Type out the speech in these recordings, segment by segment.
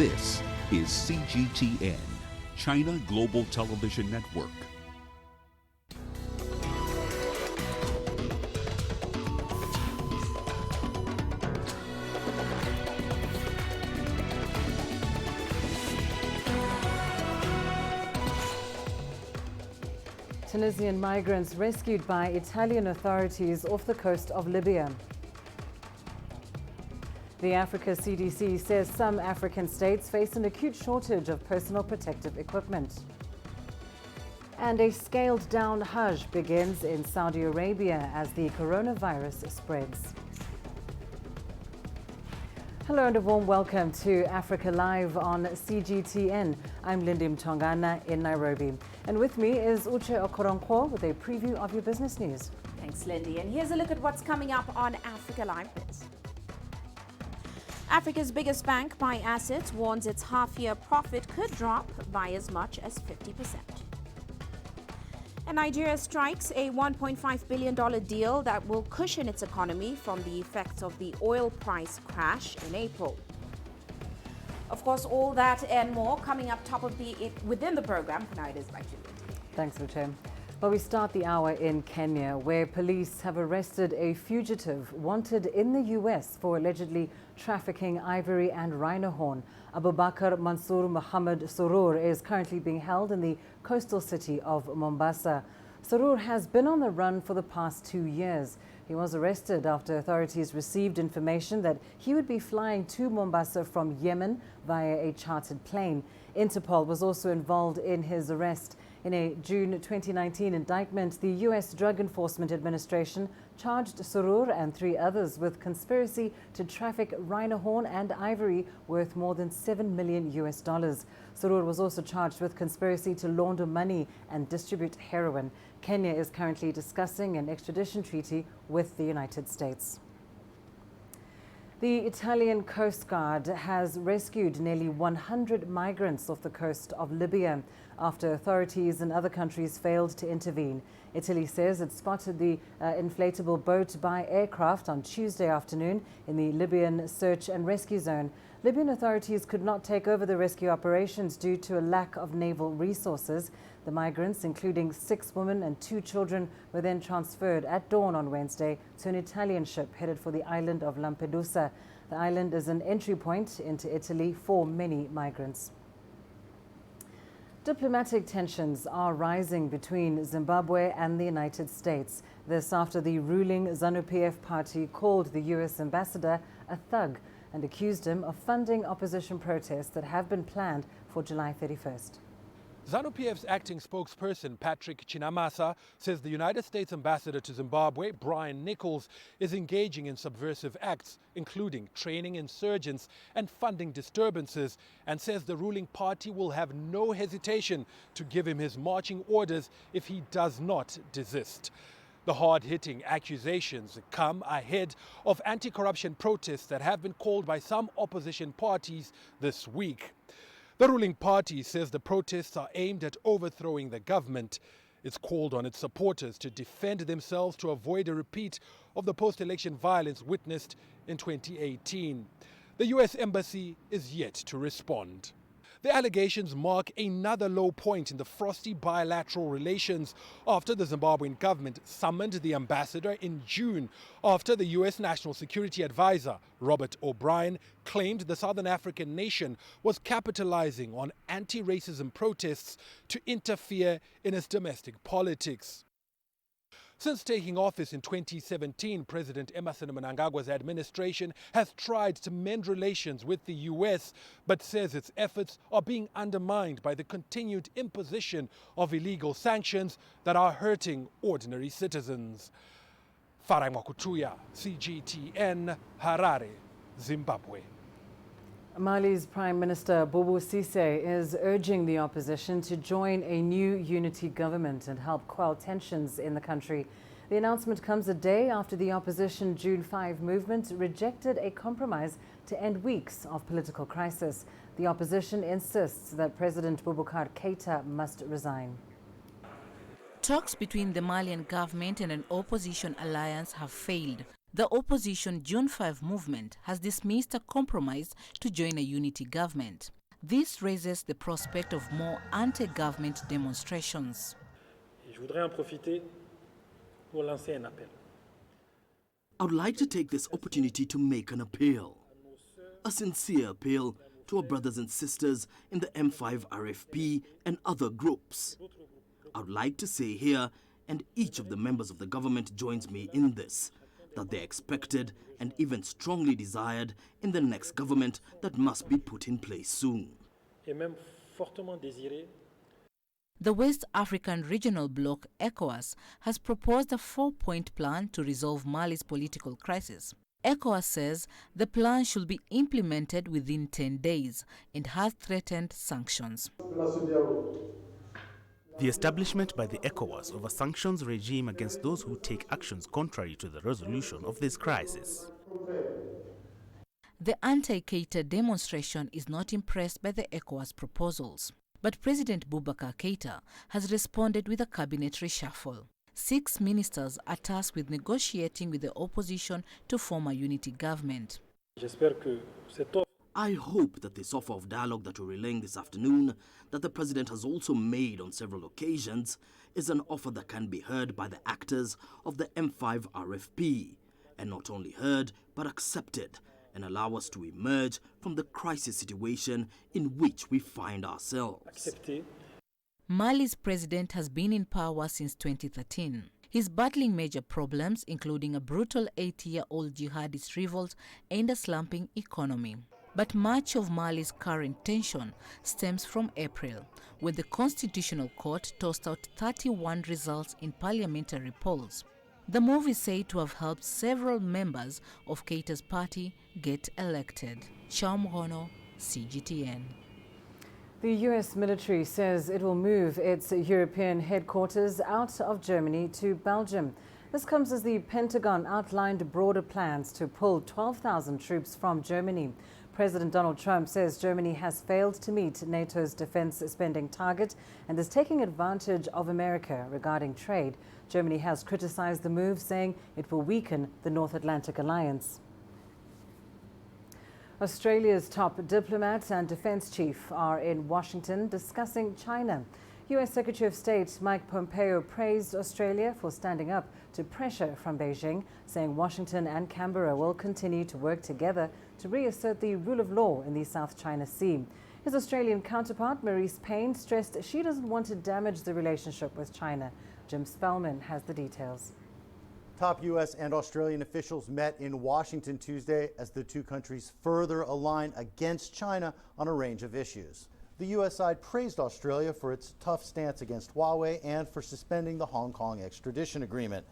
This is CGTN, China Global Television Network. Tunisian migrants rescued by Italian authorities off the coast of Libya. The Africa CDC says some African states face an acute shortage of personal protective equipment. And a scaled-down Hajj begins in Saudi Arabia as the coronavirus spreads. Hello and a warm welcome to Africa Live on CGTN. I'm Lindy Mtongana in Nairobi. And with me is Uche Okoronkwo with a preview of your business news. Thanks, Lindy. And here's a look at what's coming up on Africa Live Biz. Africa's biggest bank by assets warns its half-year profit could drop by as much as 50%. And Nigeria strikes a $1.5 billion deal that will cushion its economy from the effects of the oil price crash in April. Of course, all that and more coming up within the program. Now it is back to you, Lindy. Thanks, Uche. Well, we start the hour in Kenya, where police have arrested a fugitive wanted in the U.S. for allegedly trafficking ivory and rhino horn. Abubakar Mansour Muhammad Surur is currently being held in the coastal city of Mombasa. Surur has been on the run for the past 2 years. He was arrested after authorities received information that he would be flying to Mombasa from Yemen via a chartered plane. Interpol was also involved in his arrest. In a June 2019 indictment, the U.S. Drug Enforcement Administration charged Surur and 3 others with conspiracy to traffic rhino horn and ivory worth more than $7 million. Surur was also charged with conspiracy to launder money and distribute heroin. Kenya is currently discussing an extradition treaty with the United States. The Italian Coast Guard has rescued nearly 100 migrants off the coast of Libya after authorities in other countries failed to intervene. Italy says it spotted the inflatable boat by aircraft on Tuesday afternoon in the Libyan search and rescue zone. Libyan authorities could not take over the rescue operations due to a lack of naval resources. The migrants, including 6 women and 2 children, were then transferred at dawn on Wednesday to an Italian ship headed for the island of Lampedusa. The island is an entry point into Italy for many migrants. Diplomatic tensions are rising between Zimbabwe and the United States. This after the ruling ZANU-PF party called the U.S. ambassador a thug and accused him of funding opposition protests that have been planned for July 31st. ZANU-PF's acting spokesperson, Patrick Chinamasa, says the United States ambassador to Zimbabwe, Brian Nichols, is engaging in subversive acts, including training insurgents and funding disturbances, and says the ruling party will have no hesitation to give him his marching orders if he does not desist. The hard-hitting accusations come ahead of anti-corruption protests that have been called by some opposition parties this week. The ruling party says the protests are aimed at overthrowing the government. It's called on its supporters to defend themselves to avoid a repeat of the post-election violence witnessed in 2018. The U.S. Embassy is yet to respond. The allegations mark another low point in the frosty bilateral relations after the Zimbabwean government summoned the ambassador in June after the U.S. National Security Advisor, Robert O'Brien, claimed the Southern African nation was capitalizing on anti-racism protests to interfere in its domestic politics. Since taking office in 2017, President Emmerson Mnangagwa's administration has tried to mend relations with the U.S., but says its efforts are being undermined by the continued imposition of illegal sanctions that are hurting ordinary citizens. Farai Mwakutuya, CGTN, Harare, Zimbabwe. Mali's Prime Minister Bobo Cisse is urging the opposition to join a new unity government and help quell tensions in the country. The announcement comes a day after the opposition June 5 movement rejected a compromise to end weeks of political crisis. The opposition insists that President Boubacar Keïta must resign. Talks between the Malian government and an opposition alliance have failed. The opposition June 5 movement has dismissed a compromise to join a unity government. This raises the prospect of more anti-government demonstrations. Je voudrais en profiter pour lancer un appel. I would like to take this opportunity to make an appeal, a sincere appeal to our brothers and sisters in the M5 RFP and other groups. I would like to say here, and each of the members of the government joins me in this, that they are expected and even strongly desired in the next government that must be put in place soon. Et même fortement désiré. The West African Regional Bloc, ECOWAS, has proposed a 4-point plan to resolve Mali's political crisis. ECOWAS says the plan should be implemented within 10 days and has threatened sanctions. The establishment by the ECOWAS of a sanctions regime against those who take actions contrary to the resolution of this crisis. The anti-Keita demonstration is not impressed by the ECOWAS proposals, but President Boubacar Keita has responded with a cabinet reshuffle. 6 ministers are tasked with negotiating with the opposition to form a unity government. J'espère que cette offre I hope that this offer of dialogue that we're relaying this afternoon, that the President has also made on several occasions, is an offer that can be heard by the actors of the M5 RFP, and not only heard, but accepted, and allow us to emerge from the crisis situation in which we find ourselves. acceptée. Mali's president has been in power since 2013. He's battling major problems, including a brutal 8-year-old jihadist revolt and a slumping economy. But much of Mali's current tension stems from April, when the Constitutional Court tossed out 31 results in parliamentary polls. The move is said to have helped several members of Keita's party get elected. Chamrono, CGTN. The U.S. military says it will move its European headquarters out of Germany to Belgium. This comes as the Pentagon outlined broader plans to pull 12,000 troops from Germany. President Donald Trump says Germany has failed to meet NATO's defense spending target and is taking advantage of America regarding trade. Germany has criticized the move, saying it will weaken the North Atlantic alliance. Australia's top diplomats and defense chief are in Washington discussing China. U.S. Secretary of State Mike Pompeo praised Australia for standing up to pressure from Beijing, saying Washington and Canberra will continue to work together to reassert the rule of law in the South China Sea. His Australian counterpart, Maurice Payne, stressed she doesn't want to damage the relationship with China. Jim Spellman has the details. Top U.S. and Australian officials met in Washington Tuesday as the two countries further align against China on a range of issues. The U.S. side praised Australia for its tough stance against Huawei and for suspending the Hong Kong extradition agreement.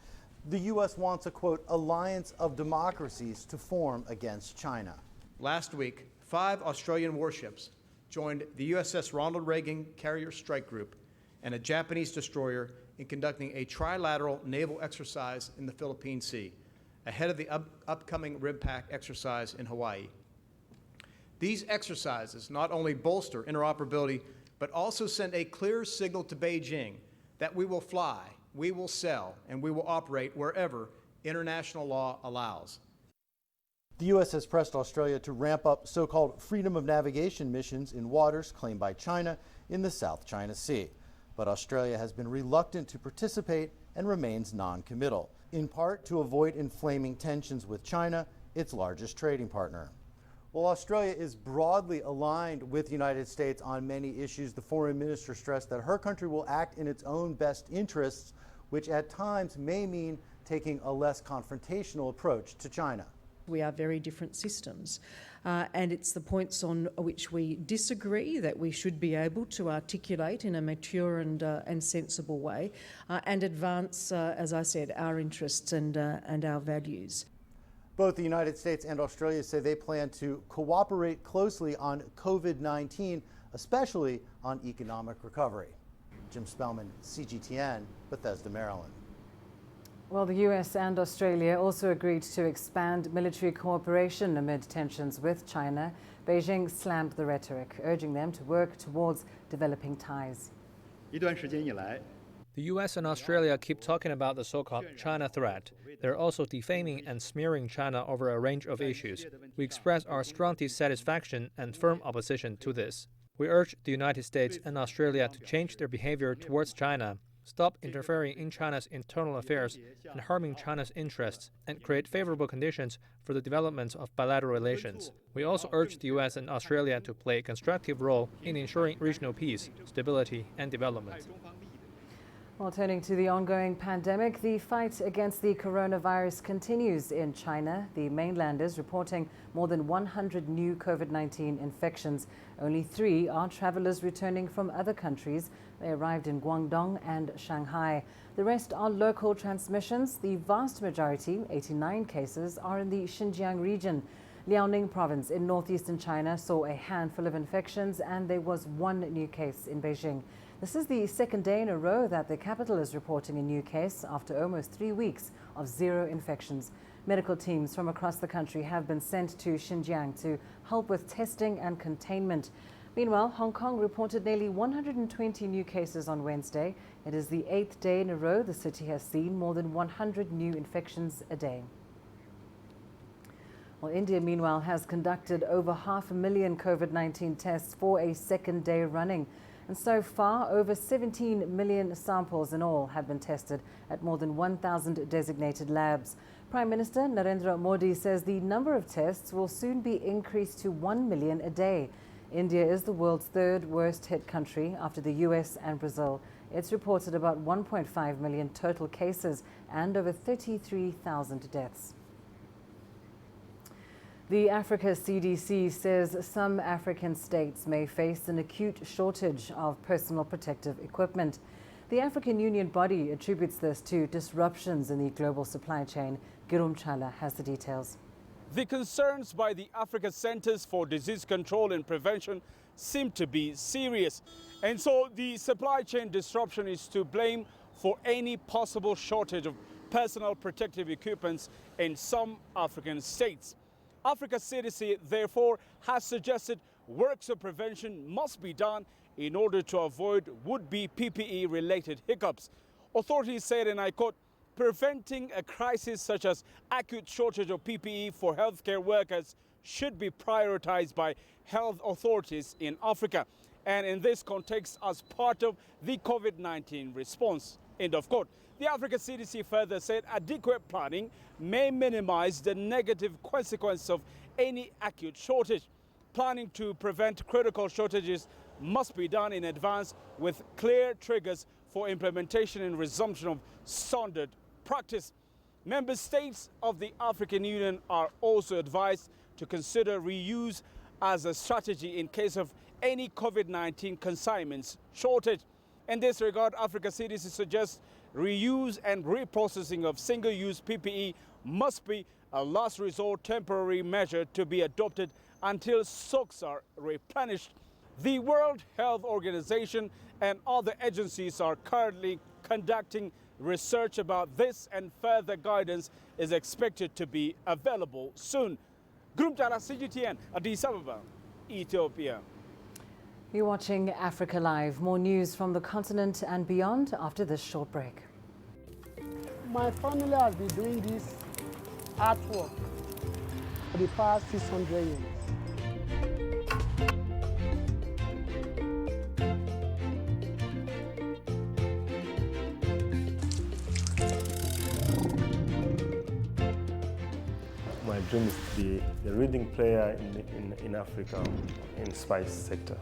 The U.S. wants a, quote, alliance of democracies to form against China. Last week, 5 Australian warships joined the USS Ronald Reagan Carrier Strike Group and a Japanese destroyer in conducting a trilateral naval exercise in the Philippine Sea, ahead of the upcoming RIMPAC exercise in Hawaii. These exercises not only bolster interoperability, but also send a clear signal to Beijing that we will fly, we will sell, and we will operate wherever international law allows. The U.S. has pressed Australia to ramp up so-called freedom of navigation missions in waters claimed by China in the South China Sea. But Australia has been reluctant to participate and remains non-committal, in part to avoid inflaming tensions with China, its largest trading partner. While Australia is broadly aligned with the United States on many issues, the foreign minister stressed that her country will act in its own best interests, which at times may mean taking a less confrontational approach to China. We are very different systems, and it's the points on which we disagree that we should be able to articulate in a mature and sensible way and advance, as I said, our interests and our values. Both the United States and Australia say they plan to cooperate closely on COVID-19, especially on economic recovery. Jim Spellman, CGTN, Bethesda, Maryland. Well, the U.S. and Australia also agreed to expand military cooperation amid tensions with China. Beijing slammed the rhetoric, urging them to work towards developing ties. 一段时间以来， The U.S. and Australia keep talking about the so-called China threat. They're also defaming and smearing China over a range of issues. We express our strong dissatisfaction and firm opposition to this. We urge the United States and Australia to change their behavior towards China, stop interfering in China's internal affairs and harming China's interests, and create favorable conditions for the development of bilateral relations. We also urge the U.S. and Australia to play a constructive role in ensuring regional peace, stability, and development. Well, turning to the ongoing pandemic, the fight against the coronavirus continues in China. The mainland is reporting more than 100 new COVID-19 infections. Only 3 are travelers returning from other countries. They arrived in Guangdong and Shanghai. The rest are local transmissions. The vast majority, 89 cases, are in the Xinjiang region. Liaoning province in northeastern China saw a handful of infections, and there was 1 new case in Beijing. This is the second day in a row that the capital is reporting a new case after almost 3 weeks of 0 infections. Medical teams from across the country have been sent to Xinjiang to help with testing and containment. Meanwhile, Hong Kong reported nearly 120 new cases on Wednesday. It is the 8th day in a row the city has seen more than 100 new infections a day. Well, India, meanwhile, has conducted over 500,000 COVID-19 tests for a second day running. And so far, over 17 million samples in all have been tested at more than 1,000 designated labs. Prime Minister Narendra Modi says the number of tests will soon be increased to 1 million a day. India is the world's 3rd worst hit country after the U.S. and Brazil. It's reported about 1.5 million total cases and over 33,000 deaths. The Africa CDC says some African states may face an acute shortage of personal protective equipment. The African Union body attributes this to disruptions in the global supply chain. Girum Chala has the details. The concerns by the Africa Centers for Disease Control and Prevention seem to be serious. And so the supply chain disruption is to blame for any possible shortage of personal protective equipment in some African states. Africa CDC, therefore, has suggested works of prevention must be done in order to avoid would-be PPE-related hiccups. Authorities said, and I quote, preventing a crisis such as acute shortage of PPE for healthcare workers should be prioritized by health authorities in Africa, and in this context as part of the COVID-19 response, end of quote. The Africa CDC further said adequate planning may minimize the negative consequence of any acute shortage. Planning to prevent critical shortages must be done in advance with clear triggers for implementation and resumption of standard practice. Member states of the African Union are also advised to consider reuse as a strategy in case of any COVID-19 consignments shortage. In this regard, Africa CDC suggests reuse and reprocessing of single-use PPE must be a last resort temporary measure to be adopted until stocks are replenished. The World Health Organization and other agencies are currently conducting research about this, and further guidance is expected to be available soon. Group Data CGTN, Addis Ababa, Ethiopia. You're watching Africa Live. More news from the continent and beyond after this short break. My family has been doing this artwork for the past 600 years. My dream is to be the leading player in Africa in spice sector.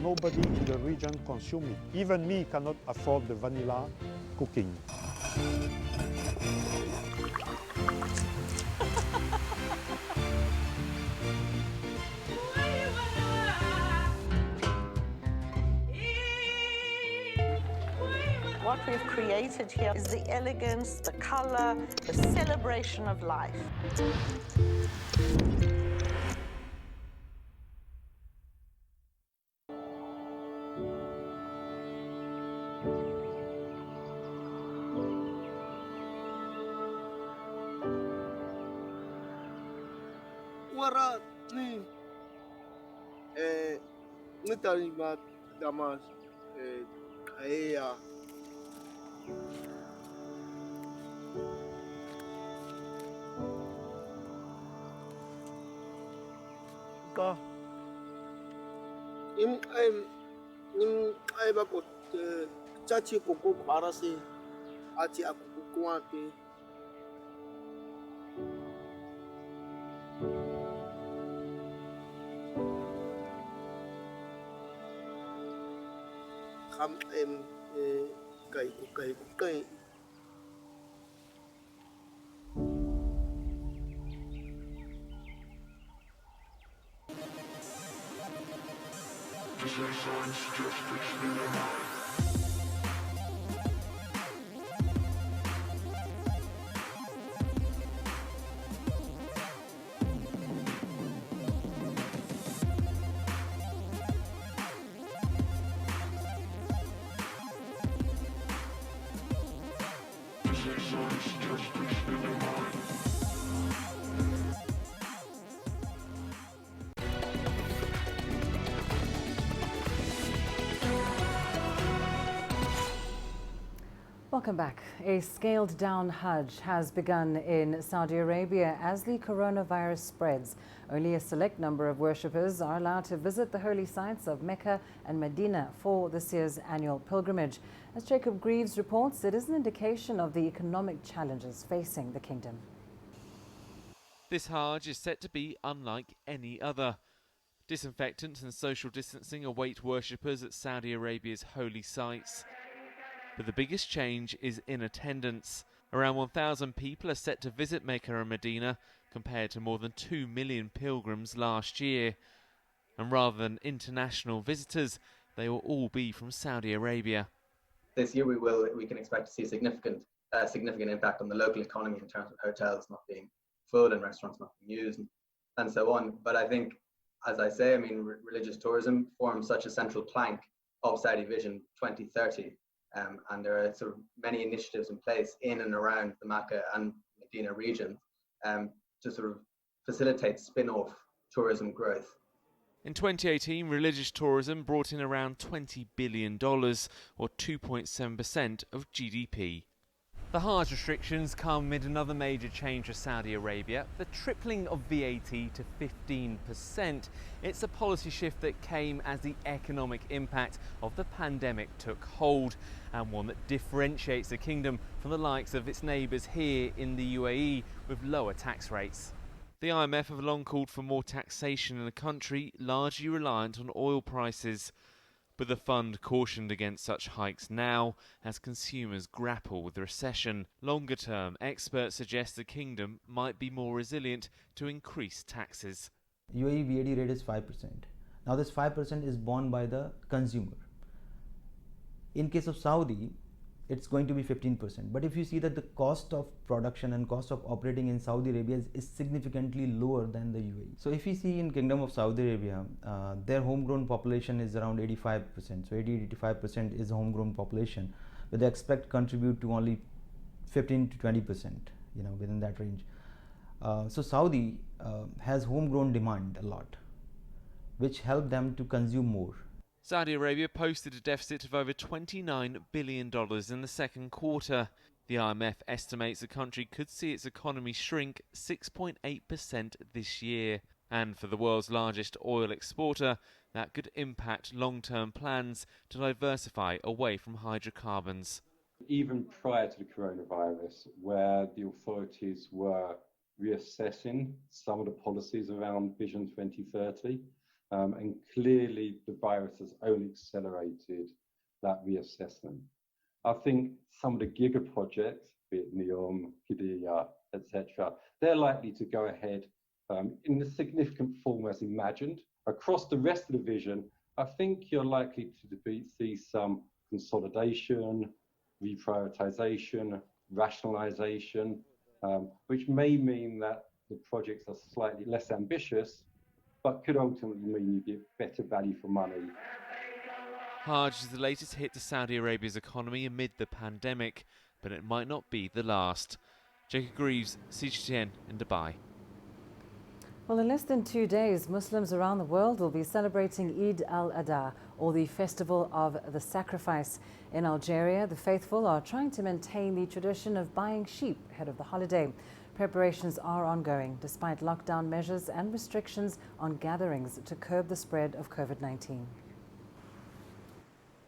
Nobody in the region consumes it. Even me cannot afford the vanilla cooking. What we've created here is the elegance, the color, the celebration of life. Welcome back. A scaled-down Hajj has begun in Saudi Arabia as the coronavirus spreads. Only a select number of worshippers are allowed to visit the holy sites of Mecca and Medina for this year's annual pilgrimage. As Jacob Greaves reports, it is an indication of the economic challenges facing the kingdom. This Hajj is set to be unlike any other. Disinfectant and social distancing await worshippers at Saudi Arabia's holy sites. But the biggest change is in attendance. Around 1,000 people are set to visit Mecca and Medina, compared to more than 2 million pilgrims last year. And rather than international visitors, they will all be from Saudi Arabia. This year we can expect to see significant impact on the local economy in terms of hotels not being full and restaurants not being used and so on. But I think, as I say, religious tourism forms such a central plank of Saudi Vision 2030. And there are sort of many initiatives in place in and around the Mecca and Medina region to sort of facilitate spin-off tourism growth. In 2018, religious tourism brought in around $20 billion, or 2.7% of GDP. The Hajj restrictions come amid another major change for Saudi Arabia, the tripling of VAT to 15%. It's a policy shift that came as the economic impact of the pandemic took hold, and one that differentiates the kingdom from the likes of its neighbours here in the UAE with lower tax rates. The IMF have long called for more taxation in a country largely reliant on oil prices. But the fund cautioned against such hikes now as consumers grapple with the recession. Longer term, experts suggest the kingdom might be more resilient to increased taxes. UAE VAT rate is 5%. Now this 5% is borne by the consumer. In case of Saudi, it's going to be 15%. But if you see that the cost of production and cost of operating in Saudi Arabia is significantly lower than the UAE. So if you see in Kingdom of Saudi Arabia, their homegrown population is around 85%. So 80-85% is homegrown population, but they expect contribute to only 15 to 20%, within that range. So Saudi has homegrown demand a lot, which help them to consume more. Saudi Arabia posted a deficit of over $29 billion in the second quarter. The IMF estimates the country could see its economy shrink 6.8% this year. And for the world's largest oil exporter, that could impact long-term plans to diversify away from hydrocarbons. Even prior to the coronavirus, where the authorities were reassessing some of the policies around Vision 2030, and clearly the virus has only accelerated that reassessment. I think some of the giga projects, be it NEOM, Qiddiya, etc., they're likely to go ahead in a significant form as imagined. Across the rest of the vision, I think you're likely to see some consolidation, reprioritization, rationalization, which may mean that the projects are slightly less ambitious, but could ultimately mean you get better value for money. Hajj is the latest hit to Saudi Arabia's economy amid the pandemic, but it might not be the last. Jacob Greaves, CGTN in Dubai. Well, in less than 2 days, Muslims around the world will be celebrating Eid al-Adha, or the Festival of the Sacrifice. In Algeria, the faithful are trying to maintain the tradition of buying sheep ahead of the holiday. Preparations are ongoing, despite lockdown measures and restrictions on gatherings to curb the spread of COVID-19.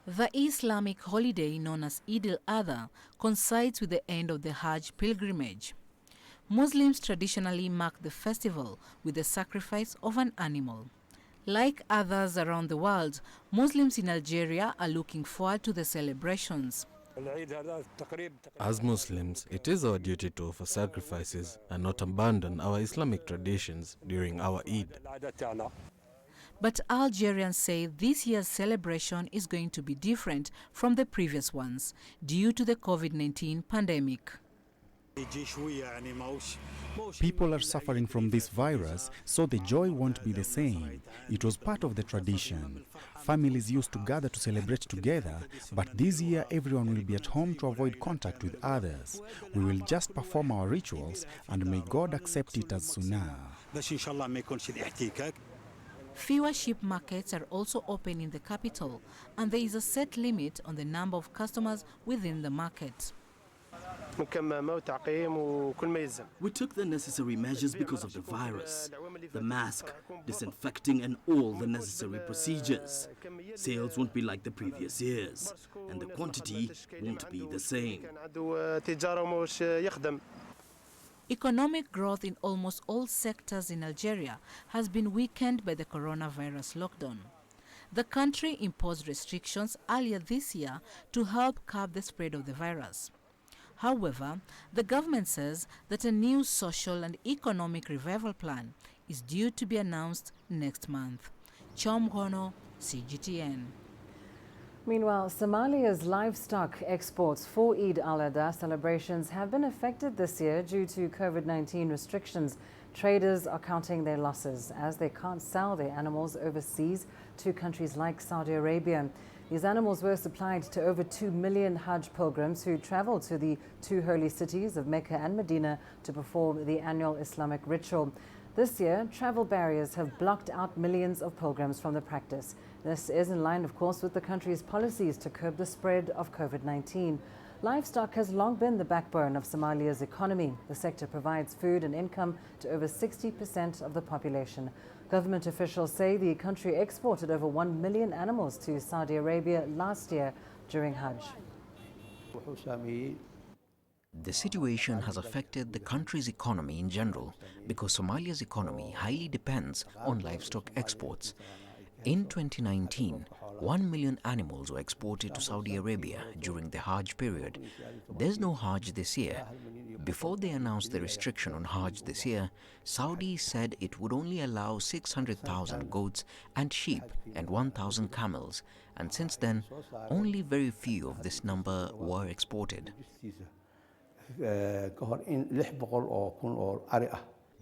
The Islamic holiday known as Eid al-Adha coincides with the end of the Hajj pilgrimage. Muslims traditionally mark the festival with the sacrifice of an animal. Like others around the world, Muslims in Algeria are looking forward to the celebrations. As Muslims, it is our duty to offer sacrifices and not abandon our Islamic traditions during our Eid. But Algerians say this year's celebration is going to be different from the previous ones due to the COVID-19 pandemic. People are suffering from this virus, so the joy won't be the same. It was part of the tradition. Families used to gather to celebrate together, but this year everyone will be at home to avoid contact with others. We will just perform our rituals, and may God accept it as sunnah. Fewer sheep markets are also open in the capital, and there is a set limit on the number of customers within the market. We took the necessary measures because of the virus. The mask, disinfecting and all the necessary procedures. Sales won't be like the previous years, and the quantity won't be the same. Economic growth in almost all sectors in Algeria has been weakened by the coronavirus lockdown. The country imposed restrictions earlier this year to help curb the spread of the virus. However, the government says that a new social and economic revival plan is due to be announced next month. Chomgono, CGTN. Meanwhile, Somalia's livestock exports for Eid al-Adha celebrations have been affected this year due to COVID-19 restrictions. Traders are counting their losses as they can't sell their animals overseas to countries like Saudi Arabia. These animals were supplied to over 2 million Hajj pilgrims who traveled to the two holy cities of Mecca and Medina to perform the annual Islamic ritual. This year, travel barriers have blocked out millions of pilgrims from the practice. This is in line, of course, with the country's policies to curb the spread of COVID-19. Livestock has long been the backbone of Somalia's economy. The sector provides food and income to over 60% of the population. Government officials say the country exported over 1 million animals to Saudi Arabia last year during Hajj. The situation has affected the country's economy in general because Somalia's economy highly depends on livestock exports. In 2019, 1 million animals were exported to Saudi Arabia during the Hajj period. There's no Hajj this year. Before they announced the restriction on Hajj this year, Saudi said it would only allow 600,000 goats and sheep and 1,000 camels, and since then, only very few of this number were exported.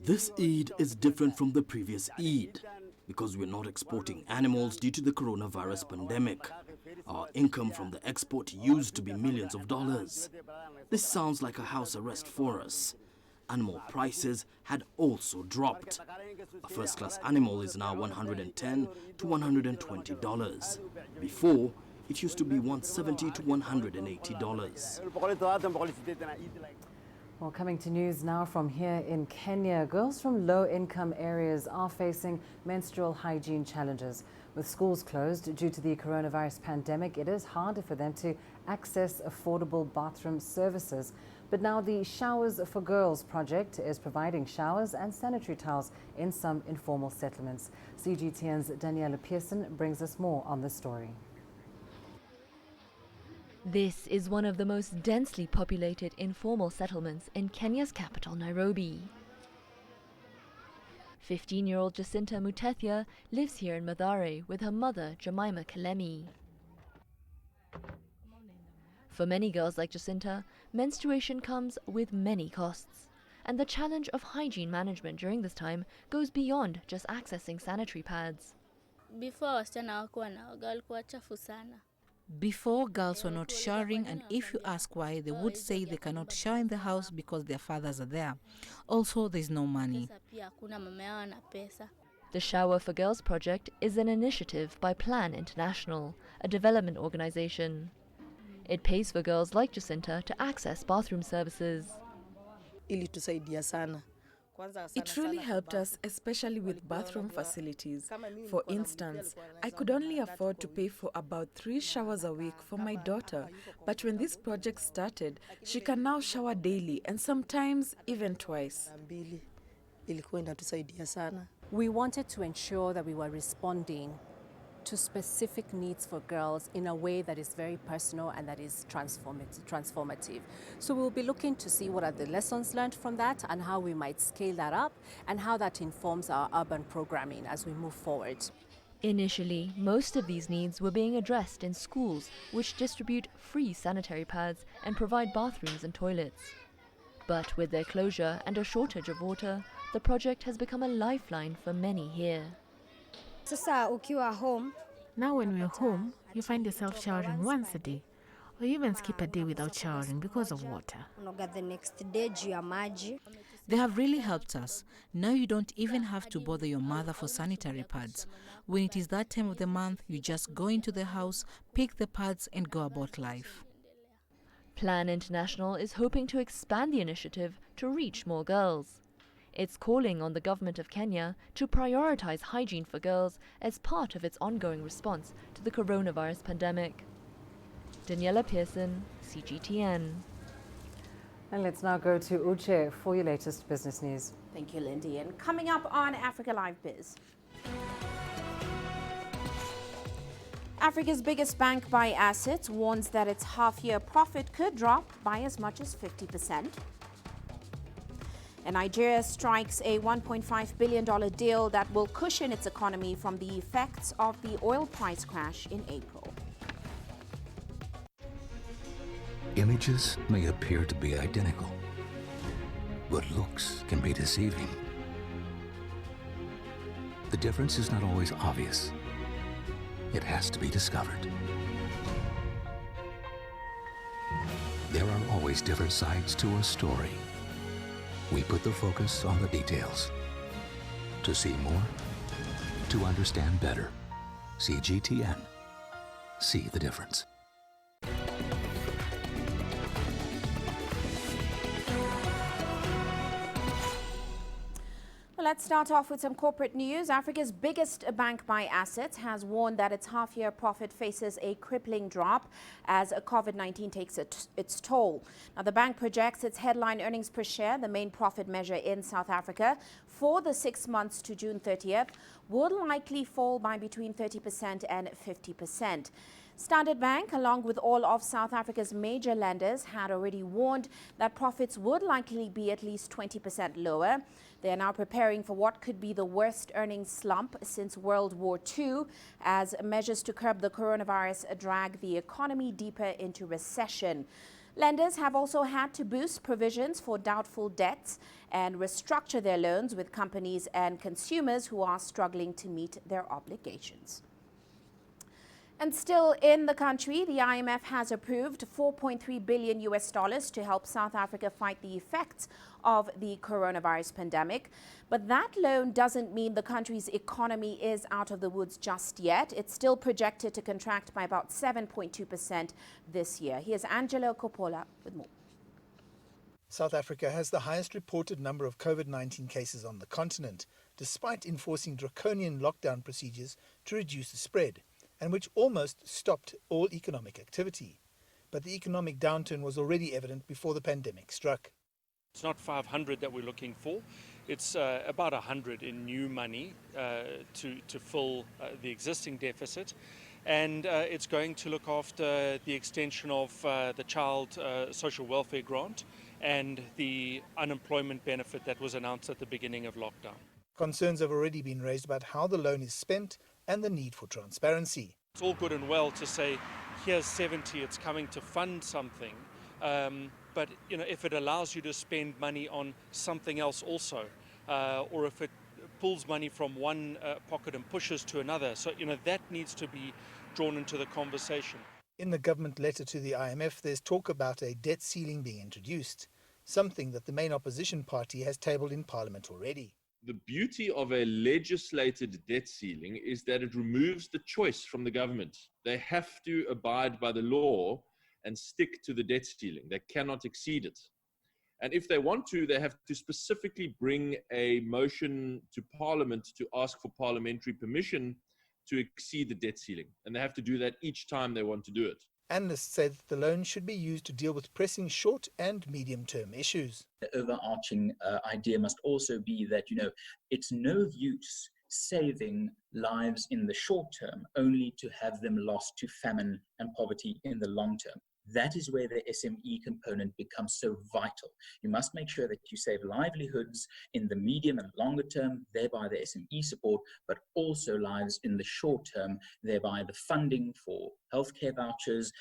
This Eid is different from the previous Eid because we're not exporting animals due to the coronavirus pandemic. Our income from the export used to be millions of dollars. This sounds like a house arrest for us. Animal prices had also dropped. A first-class animal is now $110 to $120. Before, it used to be $170 to $180. Well, coming to news now from here in Kenya, girls from low-income areas are facing menstrual hygiene challenges. With schools closed due to the coronavirus pandemic, it is harder for them to access affordable bathroom services. But now the Showers for Girls project is providing showers and sanitary towels in some informal settlements. CGTN's Daniela Pearson brings us more on this story. This is one of the most densely populated informal settlements in Kenya's capital, Nairobi. 15-year-old Jacinta Mutethia lives here in Mathare with her mother, Jemima Kalemi. For many girls like Jacinta, menstruation comes with many costs, and the challenge of hygiene management during this time goes beyond just accessing sanitary pads. Before wasichana hawakuwa naoga, walikuwa chafu sana. Before, girls were not showering, and if you ask why, they would say they cannot shower in the house because their fathers are there. Also, there's no money. The Shower for Girls project is an initiative by Plan International, a development organization. It pays for girls like Jacinta to access bathroom services. It really helped us, especially with bathroom facilities. For instance, I could only afford to pay for about 3 showers a week for my daughter, but when this project started, she can now shower daily and sometimes even twice. We wanted to ensure that we were responding to specific needs for girls in a way that is very personal and that is transformative. So we'll be looking to see what are the lessons learned from that and how we might scale that up and how that informs our urban programming as we move forward. Initially, most of these needs were being addressed in schools, which distribute free sanitary pads and provide bathrooms and toilets. But with their closure and a shortage of water, the project has become a lifeline for many here. Now when we're home, you find yourself showering once a day, or you even skip a day without showering because of water. They have really helped us. Now you don't even have to bother your mother for sanitary pads. When it is that time of the month, you just go into the house, pick the pads and go about life. Plan International is hoping to expand the initiative to reach more girls. It's calling on the government of Kenya to prioritize hygiene for girls as part of its ongoing response to the coronavirus pandemic. Daniela Pearson, CGTN. And let's now go to Uche for your latest business news. Thank you, Lindy. And coming up on Africa Live Biz. Africa's biggest bank by assets warns that its half-year profit could drop by as much as 50%. And Nigeria strikes a $1.5 billion deal that will cushion its economy from the effects of the oil price crash in April. Images may appear to be identical, but looks can be deceiving. The difference is not always obvious. It has to be discovered. There are always different sides to a story. We put the focus on the details. To see more, to understand better. CGTN. See the difference. Let's start off with some corporate news. Africa's biggest bank by assets has warned that its half-year profit faces a crippling drop as COVID-19 takes its toll. Now, the bank projects its headline earnings per share, the main profit measure in South Africa, for the 6 months to June 30th, will likely fall by between 30% and 50%. Standard Bank, along with all of South Africa's major lenders, had already warned that profits would likely be at least 20% lower. They are now preparing for what could be the worst earnings slump since World War II, as measures to curb the coronavirus drag the economy deeper into recession. Lenders have also had to boost provisions for doubtful debts and restructure their loans with companies and consumers who are struggling to meet their obligations. And still in the country, the IMF has approved $4.3 billion to help South Africa fight the effects of the coronavirus pandemic. But that loan doesn't mean the country's economy is out of the woods just yet. It's still projected to contract by about 7.2% this year. Here's Angelo Coppola with more. South Africa has the highest reported number of COVID-19 cases on the continent, despite enforcing draconian lockdown procedures to reduce the spread, and which almost stopped all economic activity. But the economic downturn was already evident before the pandemic struck. It's not 500 that we're looking for. It's about 100 in new money to fill the existing deficit. And it's going to look after the extension of the child social welfare grant and the unemployment benefit that was announced at the beginning of lockdown. Concerns have already been raised about how the loan is spent and the need for transparency. It's all good and well to say, here's 70, it's coming to fund something. But if it allows you to spend money on something else also, or if it pulls money from one pocket and pushes to another, so that needs to be drawn into the conversation. In the government letter to the IMF, there's talk about a debt ceiling being introduced, something that the main opposition party has tabled in Parliament already. The beauty of a legislated debt ceiling is that it removes the choice from the government. They have to abide by the law and stick to the debt ceiling. They cannot exceed it. And if they want to, they have to specifically bring a motion to Parliament to ask for parliamentary permission to exceed the debt ceiling. And they have to do that each time they want to do it. Analysts say that the loan should be used to deal with pressing short and medium-term issues. The overarching idea must also be that, it's no use saving lives in the short term only to have them lost to famine and poverty in the long term. That is where the SME component becomes so vital. You must make sure that you save livelihoods in the medium and longer term, thereby the SME support, but also lives in the short term, thereby the funding for healthcare vouchers,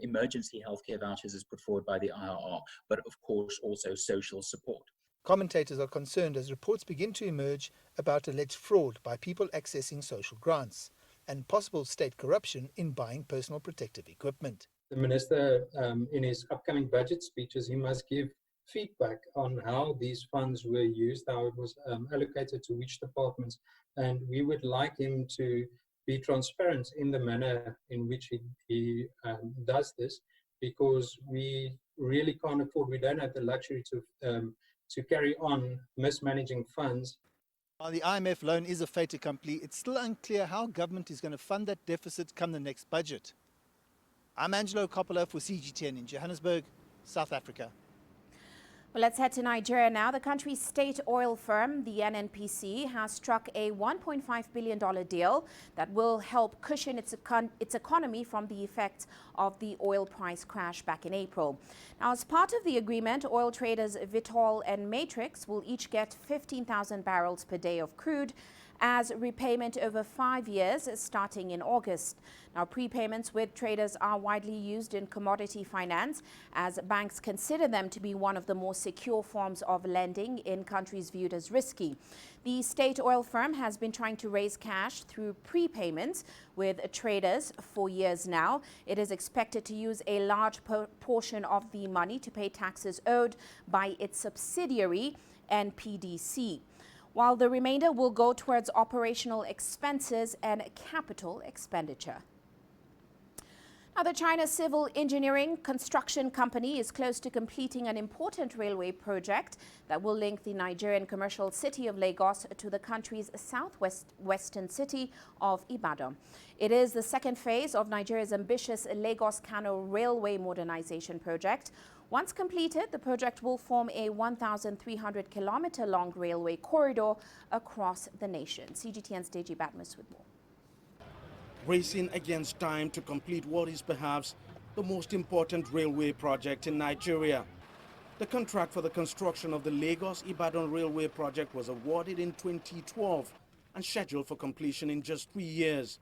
emergency healthcare vouchers is put forward by the IRR, but of course also social support. Commentators are concerned as reports begin to emerge about alleged fraud by people accessing social grants and possible state corruption in buying personal protective equipment. The Minister, in his upcoming budget speeches, he must give feedback on how these funds were used, how it was allocated to which departments, and we would like him to be transparent in the manner in which he does this, because we really can't afford, we don't have the luxury to carry on mismanaging funds. While the IMF loan is a fait accompli, it's still unclear how government is going to fund that deficit come the next budget. I'm Angelo Coppola for CGTN in Johannesburg, South Africa. Well, let's head to Nigeria now. The country's state oil firm, the NNPC, has struck a $1.5 billion deal that will help cushion its economy from the effects of the oil price crash back in April. Now, as part of the agreement, oil traders Vitol and Matrix will each get 15,000 barrels per day of crude as repayment over 5 years, starting in August. Now, prepayments with traders are widely used in commodity finance, as banks consider them to be one of the more secure forms of lending in countries viewed as risky. The state oil firm has been trying to raise cash through prepayments with traders for years now. It is expected to use a large portion of the money to pay taxes owed by its subsidiary, NPDC, while the remainder will go towards operational expenses and capital expenditure. Now, the China Civil Engineering Construction Company is close to completing an important railway project that will link the Nigerian commercial city of Lagos to the country's southwestern city of Ibadan. It is the second phase of Nigeria's ambitious Lagos-Kano railway modernization project. Once completed, the project will form a 1,300-kilometer-long railway corridor across the nation. CGTN's Deji Batmus with more. Racing against time to complete what is perhaps the most important railway project in Nigeria. The contract for the construction of the Lagos-Ibadan railway project was awarded in 2012 and scheduled for completion in just 3 years.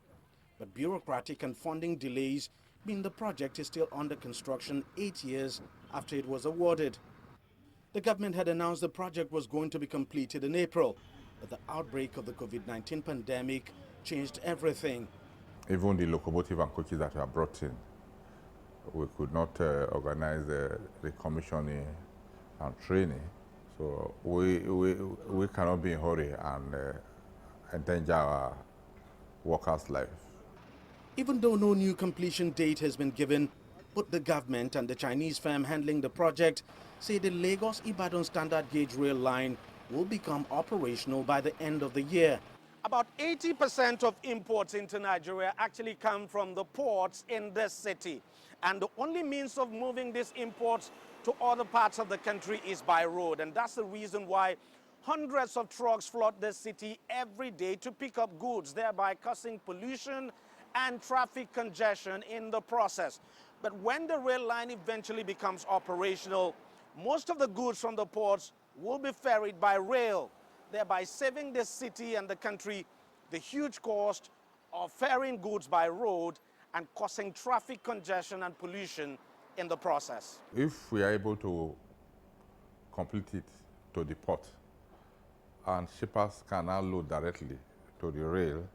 But bureaucratic and funding delays mean the project is still under construction 8 years after it was awarded. The government had announced the project was going to be completed in April, but the outbreak of the COVID-19 pandemic changed everything. Even the locomotive and coaches that were brought in, we could not organize the commissioning and training. So we cannot be in a hurry and endanger our workers' life. Even though no new completion date has been given, both the government and the Chinese firm handling the project say the Lagos-Ibadan standard gauge rail line will become operational by the end of the year. About 80% of imports into Nigeria actually come from the ports in this city. And the only means of moving these imports to other parts of the country is by road. And that's the reason why hundreds of trucks flood this city every day to pick up goods, thereby causing pollution and traffic congestion in the process. But when the rail line eventually becomes operational, most of the goods from the ports will be ferried by rail, thereby saving the city and the country the huge cost of ferrying goods by road and causing traffic congestion and pollution in the process. If we are able to complete it to the port and shippers can now load directly to the rail,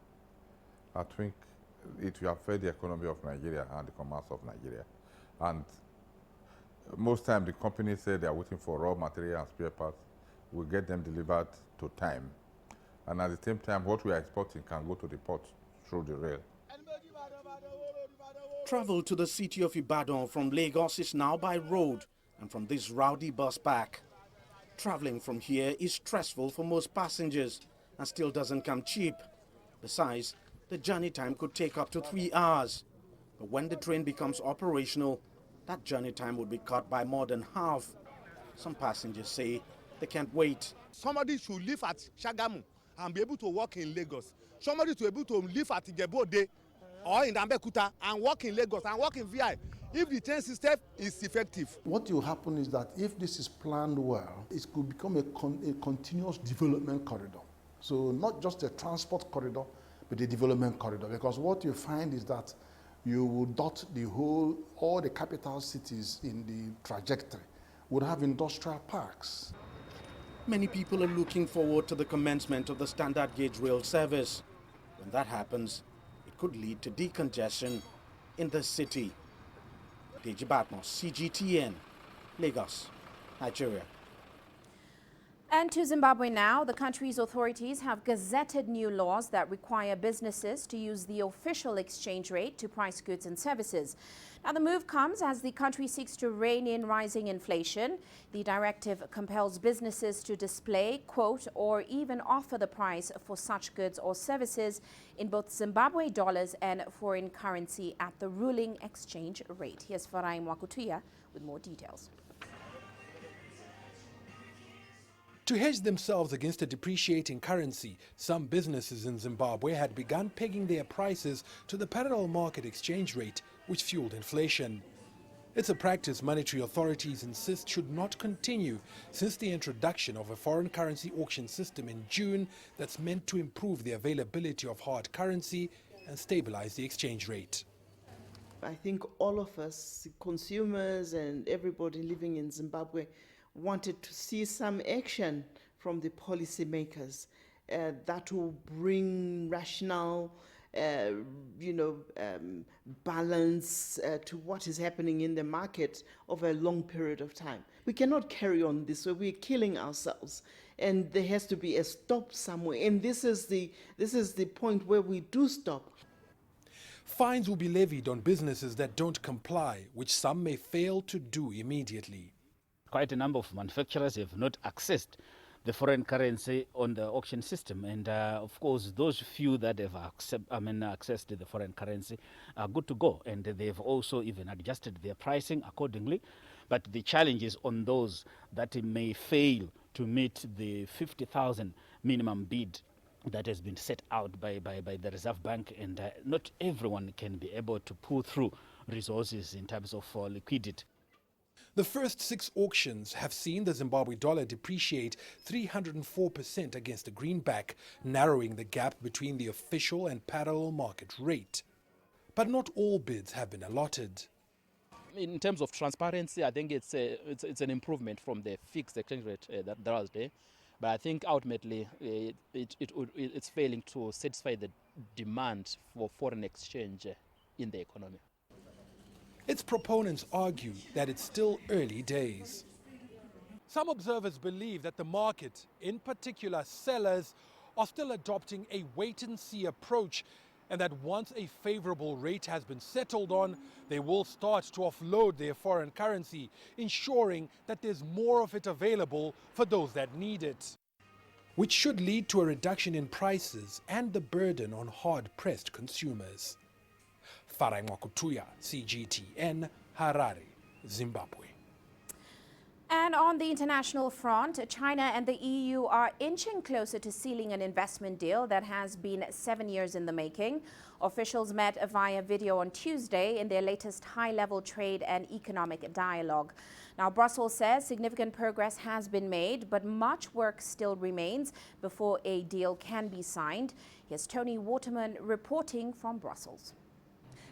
I think it will affect the economy of Nigeria and the commerce of Nigeria. And most times the companies say they are waiting for raw material and spare parts. We get them delivered to time. And at the same time, what we are exporting can go to the port through the rail. Travel to the city of Ibadan from Lagos is now by road and from this rowdy bus back. Traveling from here is stressful for most passengers and still doesn't come cheap. Besides, the journey time could take up to 3 hours. But when the train becomes operational, that journey time would be cut by more than half. Some passengers say they can't wait. Somebody should live at Shagamu and be able to work in Lagos. Somebody to be able to live at Ijebu-Ode or in Ambekuta and work in Lagos and work in VI if the train system is effective. What will happen is that if this is planned well, it could become a continuous development corridor. So not just a transport corridor, but a development corridor. Because what you find is that you will dot all the capital cities in the trajectory would have industrial parks. Many people are looking forward to the commencement of the standard gauge rail service. When that happens, it could lead to decongestion in the city. Deji Batmos, CGTN, Lagos, Nigeria. And to Zimbabwe now, the country's authorities have gazetted new laws that require businesses to use the official exchange rate to price goods and services. Now, the move comes as the country seeks to rein in rising inflation. The directive compels businesses to display, quote, or even offer the price for such goods or services in both Zimbabwe dollars and foreign currency at the ruling exchange rate. Here's Farai Mwakutuya with more details. To hedge themselves against a depreciating currency, some businesses in Zimbabwe had begun pegging their prices to the parallel market exchange rate, which fueled inflation. It's a practice monetary authorities insist should not continue since the introduction of a foreign currency auction system in June that's meant to improve the availability of hard currency and stabilize the exchange rate. I think all of us, consumers and everybody living in Zimbabwe, wanted to see some action from the policymakers that will bring rational, balance to what is happening in the market over a long period of time. We cannot carry on this way. We're killing ourselves, and there has to be a stop somewhere. And this is the point where we do stop. Fines will be levied on businesses that don't comply, which some may fail to do immediately. Quite a number of manufacturers have not accessed the foreign currency on the auction system, and of course those few that have accessed the foreign currency are good to go, and they've also even adjusted their pricing accordingly. But the challenge is on those that may fail to meet the 50,000 minimum bid that has been set out by the Reserve Bank, and not everyone can be able to pull through resources in terms of liquidity. The first 6 auctions have seen the Zimbabwe dollar depreciate 304% against the greenback, narrowing the gap between the official and parallel market rate. But not all bids have been allotted. In terms of transparency, I think it's an improvement from the fixed exchange rate that was there. But I think ultimately it's failing to satisfy the demand for foreign exchange in the economy. Its proponents argue that it's still early days. Some observers believe that the market, in particular sellers, are still adopting a wait-and-see approach, and that once a favorable rate has been settled on, they will start to offload their foreign currency, ensuring that there's more of it available for those that need it, which should lead to a reduction in prices and the burden on hard-pressed consumers. Farai Mwakutuya, CGTN, Harare, Zimbabwe. And on the international front, China and the EU are inching closer to sealing an investment deal that has been 7 years in the making. Officials met via video on Tuesday in their latest high-level trade and economic dialogue. Now, Brussels says significant progress has been made, but much work still remains before a deal can be signed. Here's Tony Waterman reporting from Brussels.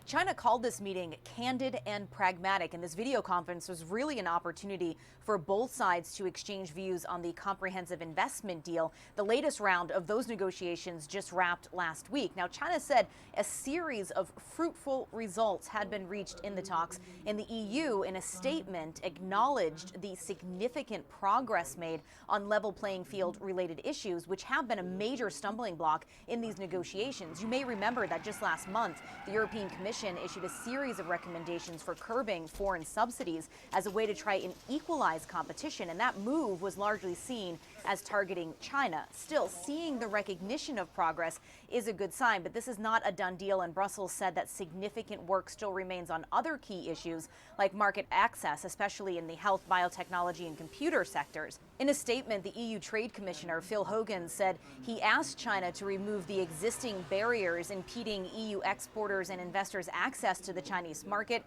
China called this meeting candid and pragmatic, and this video conference was really an opportunity for both sides to exchange views on the comprehensive investment deal. The latest round of those negotiations just wrapped last week. Now, China said a series of fruitful results had been reached in the talks, and the EU, in a statement, acknowledged the significant progress made on level playing field related issues, which have been a major stumbling block in these negotiations. You may remember that just last month, the European Commission issued a series of recommendations for curbing foreign subsidies as a way to try and equalize competition, and that move was largely seen as targeting China. Still, seeing the recognition of progress is a good sign, but this is not a done deal, and Brussels said that significant work still remains on other key issues like market access, especially in the health, biotechnology, and computer sectors. In a statement, the EU Trade Commissioner Phil Hogan said he asked China to remove the existing barriers impeding EU exporters and investors access to the Chinese market.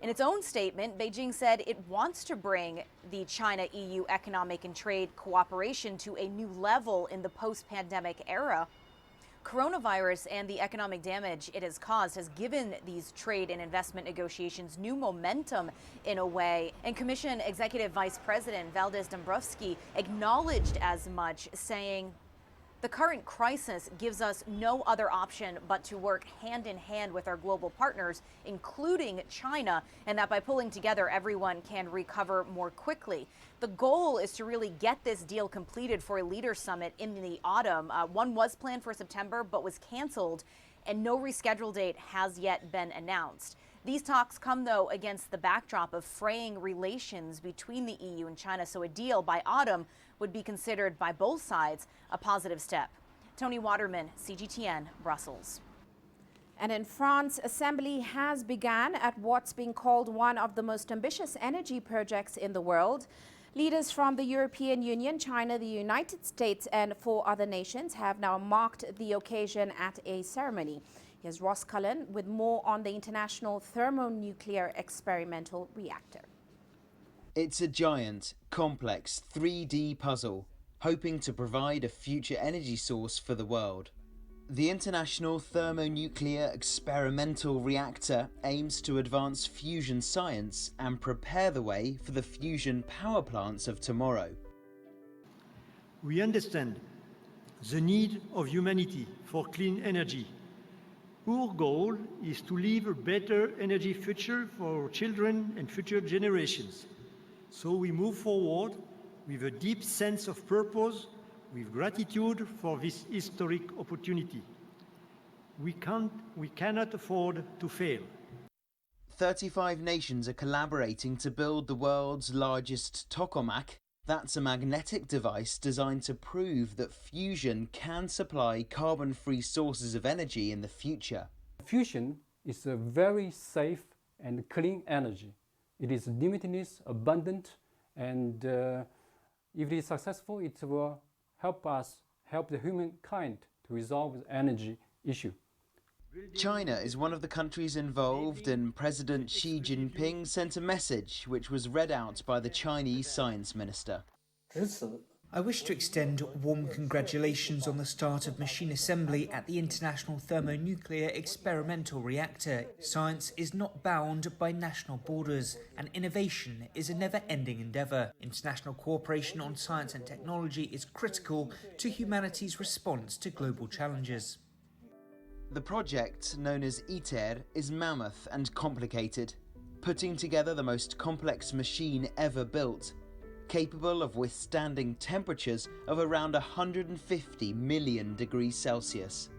In its own statement, Beijing said it wants to bring the China-EU economic and trade cooperation to a new level in the post-pandemic era. Coronavirus and the economic damage it has caused has given these trade and investment negotiations new momentum in a way. And Commission Executive Vice President Valdis Dombrovskis acknowledged as much, saying, "The current crisis gives us no other option but to work hand in hand with our global partners, including China, and that by pulling together, everyone can recover more quickly." The goal is to really get this deal completed for a leaders summit in the autumn. One was planned for September but was canceled, and no rescheduled date has yet been announced. These talks come, though, against the backdrop of fraying relations between the EU and China, so a deal by autumn would be considered by both sides a positive step. Tony Waterman, CGTN, Brussels. And in France, assembly has begun at what's being called one of the most ambitious energy projects in the world. Leaders from the European Union, China, the United States, and 4 other nations have now marked the occasion at a ceremony. Here's Ross Cullen with more on the International Thermonuclear Experimental Reactor. It's a giant, complex 3D puzzle, hoping to provide a future energy source for the world. The International Thermonuclear Experimental Reactor aims to advance fusion science and prepare the way for the fusion power plants of tomorrow. We understand the need of humanity for clean energy. Our goal is to leave a better energy future for our children and future generations. So we move forward with a deep sense of purpose, with gratitude for this historic opportunity. We cannot afford to fail. 35 nations are collaborating to build the world's largest tokamak. That's a magnetic device designed to prove that fusion can supply carbon-free sources of energy in the future. Fusion is a very safe and clean energy. It is limitless, abundant, and if it is successful, it will help the humankind to resolve the energy issue. China is one of the countries involved, and President Xi Jinping sent a message which was read out by the Chinese science minister. I wish to extend warm congratulations on the start of machine assembly at the International Thermonuclear Experimental Reactor. Science is not bound by national borders, and innovation is a never-ending endeavour. International cooperation on science and technology is critical to humanity's response to global challenges. The project, known as ITER, is mammoth and complicated, putting together the most complex machine ever built, capable of withstanding temperatures of around 150 million degrees Celsius,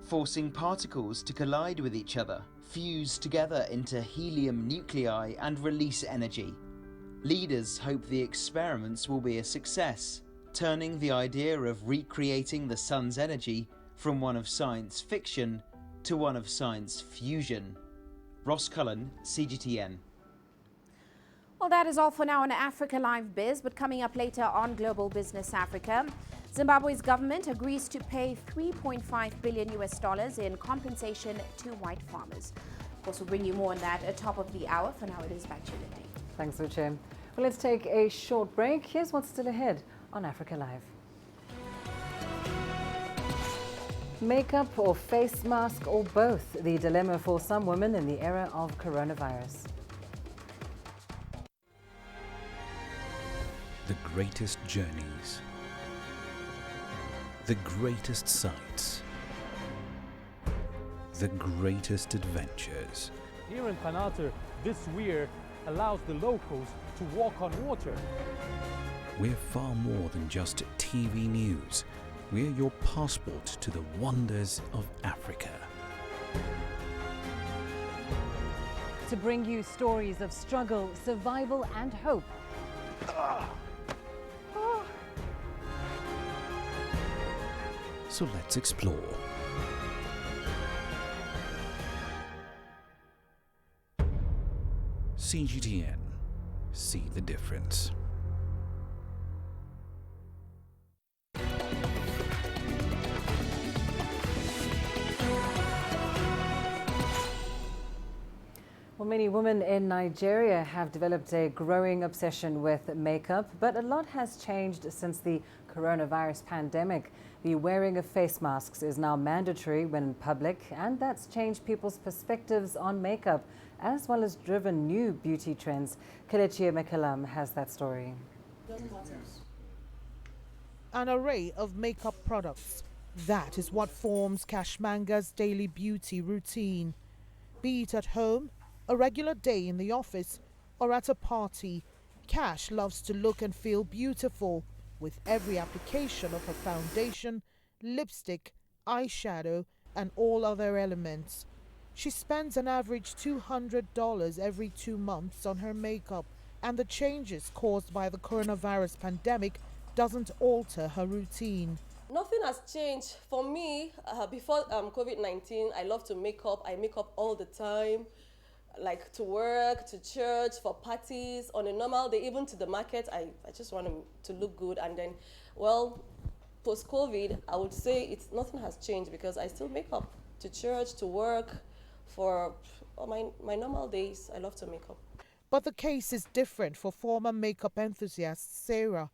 forcing particles to collide with each other, fuse together into helium nuclei and release energy. Leaders hope the experiments will be a success, turning the idea of recreating the sun's energy from one of science fiction to one of science fusion. Ross Cullen, CGTN. Well, that is all for now on Africa Live Biz, but coming up later on Global Business Africa, Zimbabwe's government agrees to pay $3.5 billion in compensation to white farmers. Of course, we'll bring you more on that at top of the hour. For now, it is back to you, Lindy. Thanks, Uche. Well, let's take a short break. Here's what's still ahead on Africa Live. Makeup or face mask or both? The dilemma for some women in the era of coronavirus. The greatest journeys, the greatest sights, the greatest adventures. Here in Panater, this weir allows the locals to walk on water. We're far more than just TV news. We're your passport to the wonders of Africa. To bring you stories of struggle, survival and hope. So let's explore. CGTN. See the difference. Well, many women in Nigeria have developed a growing obsession with makeup, but a lot has changed since the coronavirus pandemic. The wearing of face masks is now mandatory when in public, and that's changed people's perspectives on makeup, as well as driven new beauty trends. Kelechi Emekalam has that story. An array of makeup products. That is what forms Kashmanga's daily beauty routine. Be it at home, a regular day in the office, or at a party, Cash loves to look and feel beautiful with every application of her foundation, lipstick, eyeshadow, and all other elements. She spends an average $200 every 2 months on her makeup, and the changes caused by the coronavirus pandemic doesn't alter her routine. Nothing has changed. For me, before COVID-19, I love to make up. I make up all the time, like to work, to church, for parties, on a normal day, even to the market. I just want to look good. And then, well, post-COVID, I would say nothing has changed because I still make up to church, to work, for my normal days. I love to make up. But the case is different for former makeup enthusiast Sarah.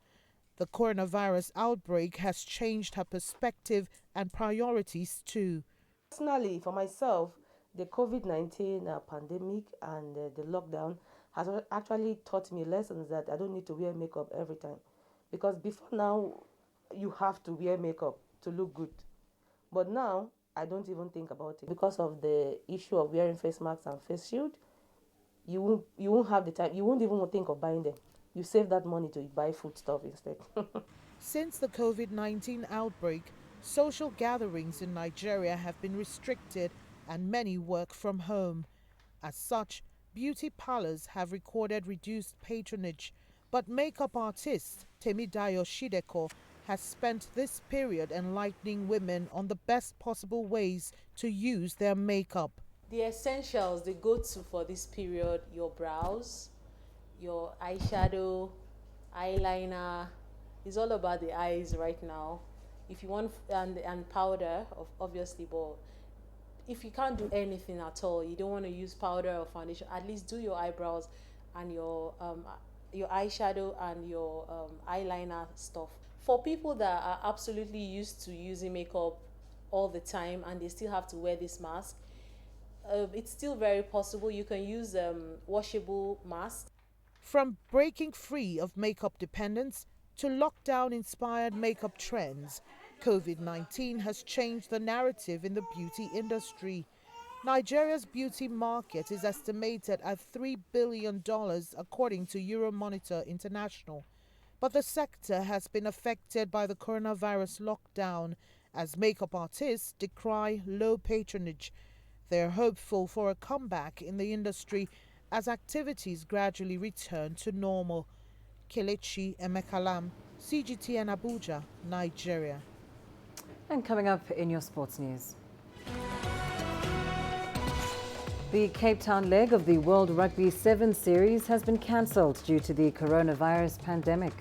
The coronavirus outbreak has changed her perspective and priorities too. Personally, for myself, the COVID-19 pandemic and the lockdown has actually taught me lessons that I don't need to wear makeup every time. Because before now, you have to wear makeup to look good. But now, I don't even think about it. Because of the issue of wearing face masks and face shield, you won't have the time. You won't even think of buying them. You save that money to buy food stuff instead. Since the COVID-19 outbreak, social gatherings in Nigeria have been restricted and many work from home. As such, beauty parlors have recorded reduced patronage, but makeup artist Temidayo Shideko has spent this period enlightening women on the best possible ways to use their makeup. The essentials, the go-to for this period, your brows, your eyeshadow, eyeliner. It's all about the eyes right now. If you want, and powder, obviously, but if you can't do anything at all, you don't want to use powder or foundation, at least do your eyebrows and your eyeshadow and your eyeliner stuff. For people that are absolutely used to using makeup all the time and they still have to wear this mask, it's still very possible. You can use washable masks. From breaking free of makeup dependence to lockdown-inspired makeup trends, COVID-19 has changed the narrative in the beauty industry. Nigeria's beauty market is estimated at $3 billion according to Euromonitor International. But the sector has been affected by the coronavirus lockdown as makeup artists decry low patronage. They're hopeful for a comeback in the industry as activities gradually return to normal. Kelechi Emekalam, CGTN Abuja, Nigeria. And coming up in your sports news. The Cape Town leg of the World Rugby 7 series has been cancelled due to the coronavirus pandemic.